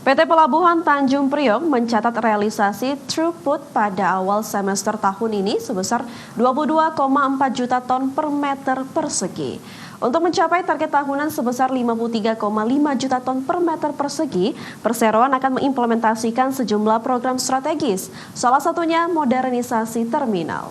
PT Pelabuhan Tanjung Priok mencatat realisasi throughput pada awal semester tahun ini sebesar 22,4 juta ton per meter persegi. Untuk mencapai target tahunan sebesar 53,5 juta ton per meter persegi, perseroan akan mengimplementasikan sejumlah program strategis, salah satunya modernisasi terminal.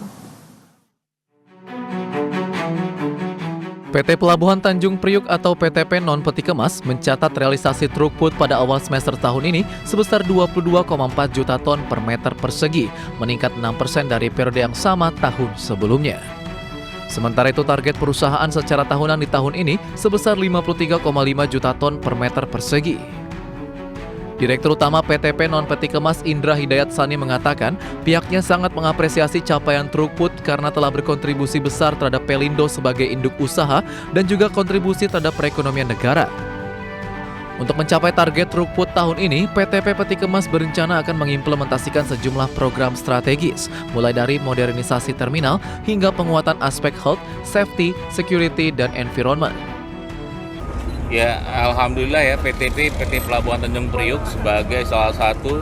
PT Pelabuhan Tanjung Priok atau PTP Non-Peti Kemas mencatat realisasi throughput pada awal semester tahun ini sebesar 22,4 juta ton per meter persegi, meningkat 6% dari periode yang sama tahun sebelumnya. Sementara itu target perusahaan secara tahunan di tahun ini sebesar 53,5 juta ton per meter persegi. Direktur Utama PTP Non-Peti Kemas Indra Hidayat Sani mengatakan pihaknya sangat mengapresiasi capaian throughput karena telah berkontribusi besar terhadap Pelindo sebagai induk usaha dan juga kontribusi terhadap perekonomian negara. Untuk mencapai target throughput tahun ini, PTP Peti Kemas berencana akan mengimplementasikan sejumlah program strategis, mulai dari modernisasi terminal hingga penguatan aspek health, safety, security, dan environment. Ya, alhamdulillah ya PT Pelabuhan Tanjung Priok sebagai salah satu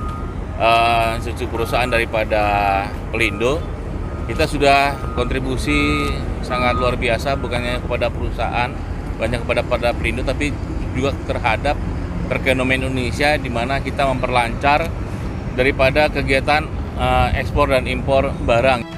cucu perusahaan daripada Pelindo, kita sudah kontribusi sangat luar biasa, bukannya kepada perusahaan, banyak kepada Pelindo, tapi juga terhadap perekonomian Indonesia, di mana kita memperlancar daripada kegiatan ekspor dan impor barang.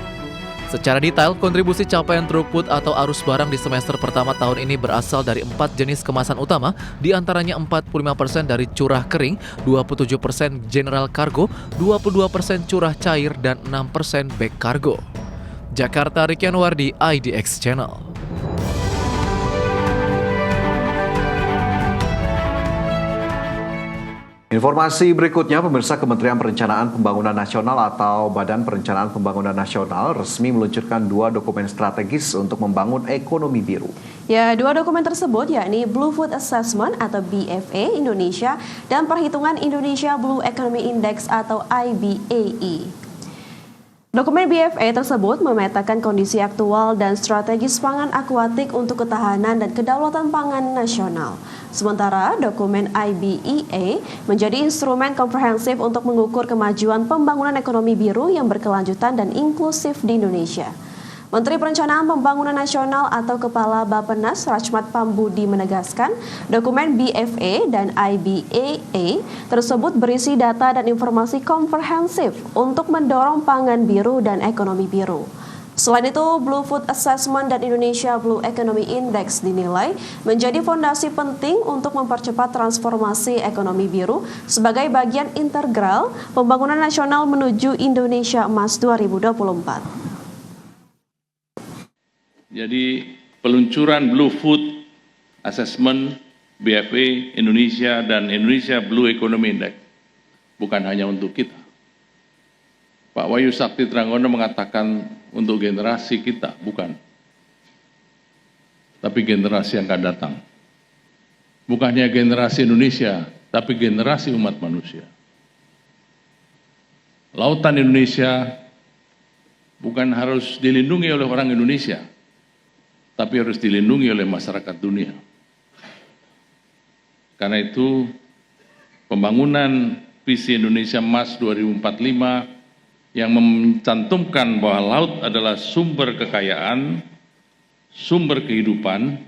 Secara detail, kontribusi capaian throughput atau arus barang di semester pertama tahun ini berasal dari 4 jenis kemasan utama, diantaranya 45% dari curah kering, 27% general cargo, 22% curah cair, dan 6% bag cargo. Jakarta, Rikian Wardi, IDX Channel. Informasi berikutnya, pemirsa, Kementerian Perencanaan Pembangunan Nasional atau Badan Perencanaan Pembangunan Nasional resmi meluncurkan 2 dokumen strategis untuk membangun ekonomi biru. Ya, 2 dokumen tersebut yakni Blue Food Assessment atau BFA Indonesia dan Perhitungan Indonesia Blue Economy Index atau IBAE. Dokumen BFA tersebut memetakan kondisi aktual dan strategis pangan akuatik untuk ketahanan dan kedaulatan pangan nasional. Sementara dokumen IBEA menjadi instrumen komprehensif untuk mengukur kemajuan pembangunan ekonomi biru yang berkelanjutan dan inklusif di Indonesia. Menteri Perencanaan Pembangunan Nasional atau Kepala Bappenas Rachmat Pambudi menegaskan dokumen BFA dan IBAA tersebut berisi data dan informasi komprehensif untuk mendorong pangan biru dan ekonomi biru. Selain itu, Blue Food Assessment dan Indonesia Blue Economy Index dinilai menjadi fondasi penting untuk mempercepat transformasi ekonomi biru sebagai bagian integral pembangunan nasional menuju Indonesia Emas 2024. Jadi peluncuran Blue Food Assessment, BFA Indonesia dan Indonesia Blue Economy Index bukan hanya untuk kita. Pak Wahyu Sakti Tranggono mengatakan untuk generasi kita, bukan. Tapi generasi yang akan datang. Bukan hanya generasi Indonesia, tapi generasi umat manusia. Lautan Indonesia bukan harus dilindungi oleh orang Indonesia, tapi harus dilindungi oleh masyarakat dunia. Karena itu, pembangunan visi Indonesia Emas 2045 yang mencantumkan bahwa laut adalah sumber kekayaan, sumber kehidupan,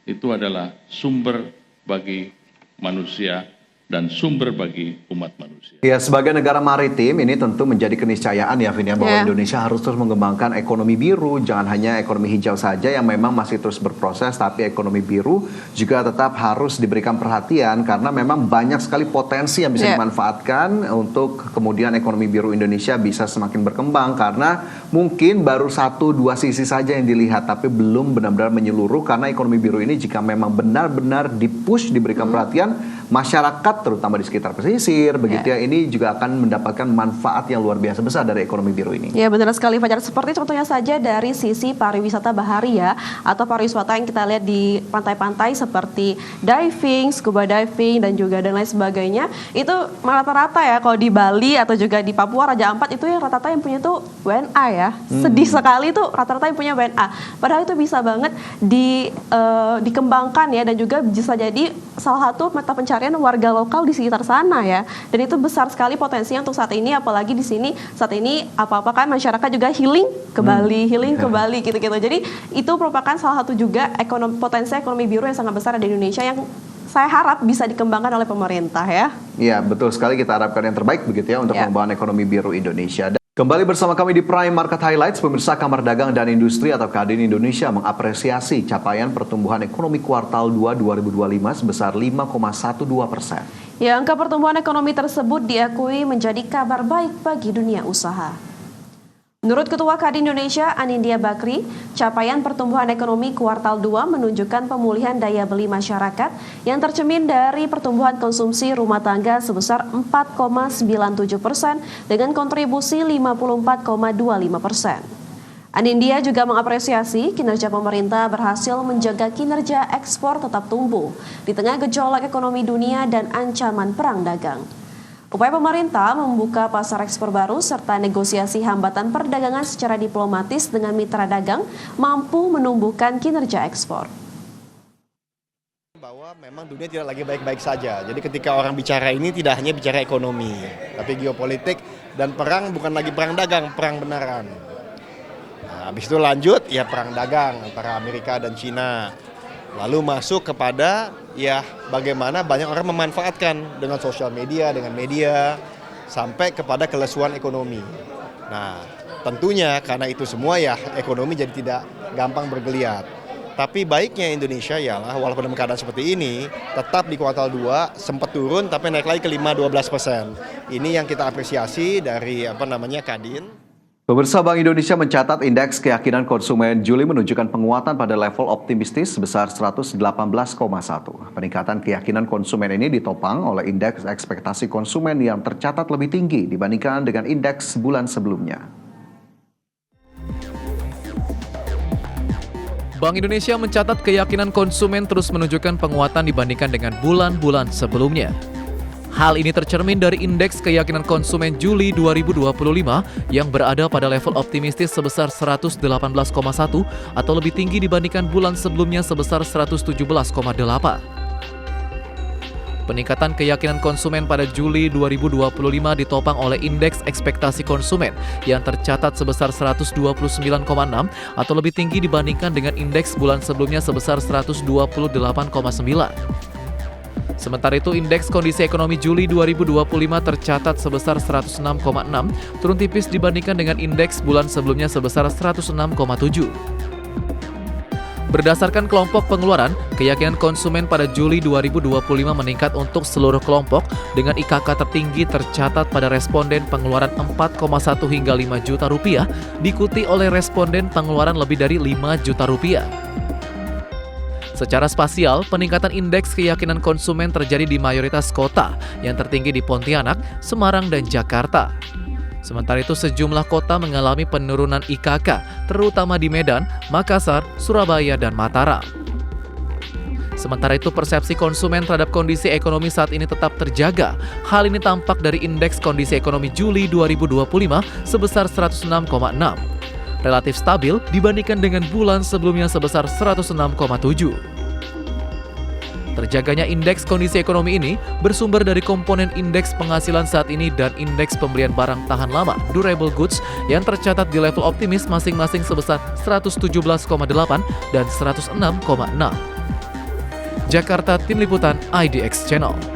itu adalah sumber bagi manusia dan sumber bagi umat manusia. Ya, sebagai negara maritim ini tentu menjadi keniscayaan ya, Vin, bahwa Indonesia harus terus mengembangkan ekonomi biru, jangan hanya ekonomi hijau saja yang memang masih terus berproses, tapi ekonomi biru juga tetap harus diberikan perhatian karena memang banyak sekali potensi yang bisa dimanfaatkan untuk kemudian ekonomi biru Indonesia bisa semakin berkembang, karena mungkin baru 1-2 sisi saja yang dilihat, tapi belum benar-benar menyeluruh, karena ekonomi biru ini jika memang benar-benar dipush, diberikan perhatian, masyarakat terutama di sekitar pesisir begitu ya, ini juga akan mendapatkan manfaat yang luar biasa besar dari ekonomi biru ini. Ya, benar sekali Fajar. Seperti contohnya saja dari sisi pariwisata bahari ya, atau pariwisata yang kita lihat di pantai-pantai seperti diving, scuba diving dan juga dan lain sebagainya. Itu rata-rata ya kalau di Bali atau juga di Papua Raja Ampat itu yang rata-rata yang punya itu WNA ya. Sedih sekali itu rata-rata yang punya WNA. Padahal itu bisa banget dikembangkan ya, dan juga bisa jadi salah satu mata pencarian pencarian warga lokal di sekitar sana ya. Dan itu besar sekali potensinya untuk saat ini, apalagi di sini saat ini apa-apa kan masyarakat juga healing ke Bali gitu-gitu. Jadi itu merupakan salah satu juga potensi ekonomi biru yang sangat besar di Indonesia yang saya harap bisa dikembangkan oleh pemerintah ya. Iya, betul sekali, kita harapkan yang terbaik begitu ya untuk pengembangan ekonomi biru Indonesia. Kembali bersama kami di Prime Market Highlights, pemirsa. Kamar Dagang dan Industri atau Kadin Indonesia mengapresiasi capaian pertumbuhan ekonomi kuartal 2 2025 sebesar 5,12%. Ya, angka pertumbuhan ekonomi tersebut diakui menjadi kabar baik bagi dunia usaha. Menurut Ketua Kadin Indonesia, Anindya Bakri, capaian pertumbuhan ekonomi kuartal 2 menunjukkan pemulihan daya beli masyarakat yang tercermin dari pertumbuhan konsumsi rumah tangga sebesar 4,97% dengan kontribusi 54,25%. Anindya juga mengapresiasi kinerja pemerintah berhasil menjaga kinerja ekspor tetap tumbuh di tengah gejolak ekonomi dunia dan ancaman perang dagang. Upaya pemerintah membuka pasar ekspor baru serta negosiasi hambatan perdagangan secara diplomatis dengan mitra dagang mampu menumbuhkan kinerja ekspor. Bahwa memang dunia tidak lagi baik-baik saja. Jadi ketika orang bicara ini tidak hanya bicara ekonomi, tapi geopolitik dan perang bukan lagi perang dagang, perang beneran. Nah, habis itu lanjut ya perang dagang antara Amerika dan Cina. Lalu masuk kepada ya bagaimana banyak orang memanfaatkan dengan sosial media, dengan media, sampai kepada kelesuan ekonomi. Nah tentunya karena itu semua ya ekonomi jadi tidak gampang bergeliat. Tapi baiknya Indonesia ialah walaupun dalam keadaan seperti ini, tetap di kuartal 2 sempat turun tapi naik lagi ke 5,12%. Ini yang kita apresiasi dari Kadin. Pemirsa, Bank Indonesia mencatat indeks keyakinan konsumen Juli menunjukkan penguatan pada level optimistis sebesar 118,1. Peningkatan keyakinan konsumen ini ditopang oleh indeks ekspektasi konsumen yang tercatat lebih tinggi dibandingkan dengan indeks bulan sebelumnya. Bank Indonesia mencatat keyakinan konsumen terus menunjukkan penguatan dibandingkan dengan bulan-bulan sebelumnya. Hal ini tercermin dari indeks keyakinan konsumen Juli 2025 yang berada pada level optimistis sebesar 118,1 atau lebih tinggi dibandingkan bulan sebelumnya sebesar 117,8. Peningkatan keyakinan konsumen pada Juli 2025 ditopang oleh indeks ekspektasi konsumen yang tercatat sebesar 129,6 atau lebih tinggi dibandingkan dengan indeks bulan sebelumnya sebesar 128,9. Sementara itu, indeks kondisi ekonomi Juli 2025 tercatat sebesar 106,6, turun tipis dibandingkan dengan indeks bulan sebelumnya sebesar 106,7. Berdasarkan kelompok pengeluaran, keyakinan konsumen pada Juli 2025 meningkat untuk seluruh kelompok dengan IKK tertinggi tercatat pada responden pengeluaran 4,1 hingga 5 juta rupiah, diikuti oleh responden pengeluaran lebih dari 5 juta rupiah. Secara spasial, peningkatan indeks keyakinan konsumen terjadi di mayoritas kota, yang tertinggi di Pontianak, Semarang, dan Jakarta. Sementara itu, sejumlah kota mengalami penurunan IKK, terutama di Medan, Makassar, Surabaya, dan Mataram. Sementara itu, persepsi konsumen terhadap kondisi ekonomi saat ini tetap terjaga. Hal ini tampak dari indeks kondisi ekonomi Juli 2025 sebesar 106,6. Relatif stabil dibandingkan dengan bulan sebelumnya sebesar 106,7. Terjaganya indeks kondisi ekonomi ini bersumber dari komponen indeks penghasilan saat ini dan indeks pembelian barang tahan lama durable goods yang tercatat di level optimis masing-masing sebesar 117,8 dan 106,6. Jakarta, Tim Liputan IDX Channel.